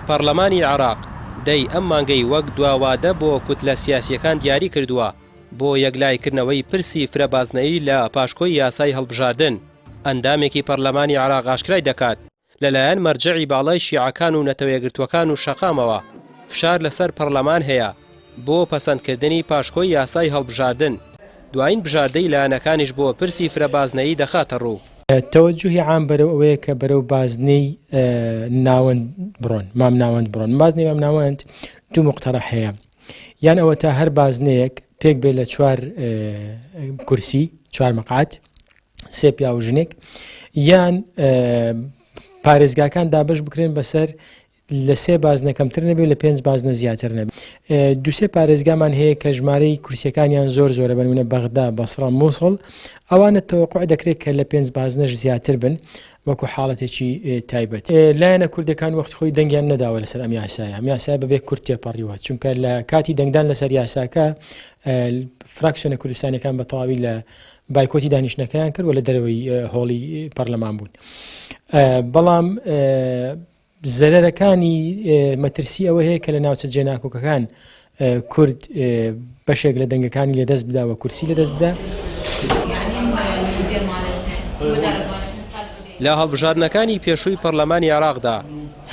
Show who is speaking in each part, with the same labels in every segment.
Speaker 1: پەرلەمانی عێراق دەی ئەم مانگەی وەک دواوادە بۆ کوتلە سیاسیەکان دیاری کردووە بۆ یەکلایکردنەوەی پرسی فرەبازنەیی لە پاشکۆی یاسای هەڵبژاردن. ئەندامێکی پەرلەمانی عێراق ئاشکرای دەکات لەلایەن مەرجەعی باڵای شیعەکان و نەتەوەیەگرتوەکان و شەقامەوە فشار لەسەر پەرلەمان هەیە بۆ پەسەندکردنی پاشکۆی یاسای هەڵبژاردن. دوایین بژاردەی لایەنەکانیش بۆ پرسی فرەبازنەیی دەخاتە ڕوو.
Speaker 2: تەوەجوهی عام بەرەو ئەوەیە کە بەرەو بازنەی ناوەند بڕۆن، مام ناوەند بڕۆن. بازنەی مام ناوەند دوو مقتەرەح هەیە، یان ئەوە تا هەر بازنەیەک پێک بێت لە 4 کورسی 4 مەقعد 3 پیا و ژنێک، یان پارێزگاکان دابش بکرێن بەسەر لە 3 بازنە کەمتر نەبێت لە 5 بازنە زیاتر نەبێت. 2 پارێزگامان هەیە کە ژمارەی کورسیەکانیان زۆرە بنمونە بەغدا، بەسڕە، مووسڵ. ئەوانە تەوەقع دەکرێت کە لە 5 بازنەش زیاتر بن وەکو حاڵەتێکی تایبەت. لایەنە کوردەکان وەختی خۆی دەنگیان نەداوە لەسەر ئەم یاسایە. ئەم یاسایە بەبێ کورد تێپەڕیوە، چونکە لە کاتی دەنگدان لەسەر یاساکە فراکسیۆنە کوردستانیەکان بە تەواوی لە بایکۆتی دانیشتنەکەیان کرد و لە دەرەوەی هۆڵی پەرلەمان بوون. بەڵام زەرەرەکانی مەترسی ئەوە هەیە کە لە ناوچە جێناکۆکەکان کورد بەشێک لە دەنگەکانی لەدەست بدا و کورسی لەدەست بدا.
Speaker 1: لە هەڵبژاردنەکانی پێشووی پەرلەمانی عێراقدا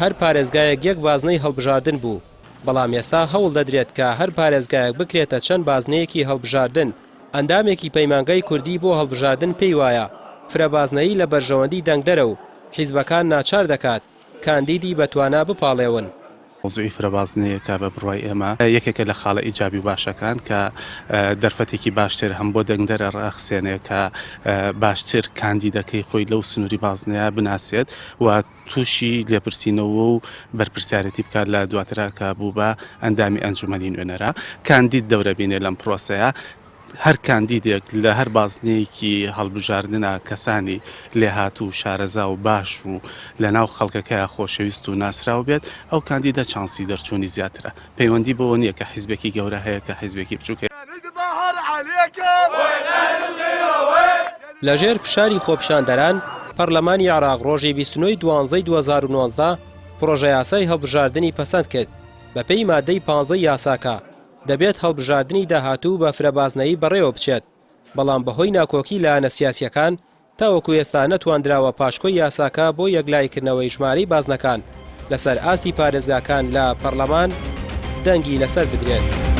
Speaker 1: هەر پارێزگایەک یەک بازنەی هەڵبژاردن بوو، بەڵام ئێستا هەوڵ دەدرێت کە هەر پارێزگایەک بکرێتە چەند بازنەیەکی هەڵبژاردن. ئەندامێکی پەیمانگای کوردی بۆ هەڵبژاردن پێی وایە فرەبازنەیی لە بەرژەوەندی دەنگدەرە و حیزبەکان ناچار دەکات کاندیدی بەتوانا بپاڵێون.
Speaker 3: مۆزوعی فرەبازنەیەکە بە بڕوای ئێمە یەکێکە لە خاڵە ئیجابی باشەکان کە دەرفەتێکی باشتر هەم بۆ دەنگدەرە ڕاخسێنێ کە باشتر کاندیدەکەی خۆی لەو سنووری بازنەیە بناسێت و تووشی لێپرسینەوە و بەرپرسیارەتی بکات لە دواترا کە بوو بە ئەندامی ئەنجومەنی نوێنەرە. کاندید دەورە بینێ لەم پرۆسەیە. هەر کاندیدێک لە هەر بازنەیەکی هەڵبژاردنە کەسانی لێهاتوو شارەزا و باش و لە ناو خەڵکەکەیە خۆشەویست و ناسراو بێت، ئەو کاندیدە چانسی دەرچوونی زیاترە. پەیوەندی بەوە نییە کە حیزبێکی گەورە هەیە کە حیزبێکی بچووکە.
Speaker 1: لەژێر فشاری خۆپیشاندەران پەرلەمانی عێراق ڕۆژی 29 دوانزەی 2019 پرۆژە یاسای هەڵبژاردننی پەسەند کرد. بەپێی مادەی 15 یاساکە دەبێت هەڵبژاردننی داهاتوو بە فرەبازنەیی بەڕێوە بچێت، بەڵام بەهۆی ناکۆکی لایەنە سیاسیەکان تاوەکو ئێستا نەتواندراوە پاشکۆی یاساکە بۆ یەکلایکردنەوەی ژمارەی بازنەکان لەسەر ئاستی پارێزگاکان لە پەرلەمان دەنگی لەسەر بدرێت.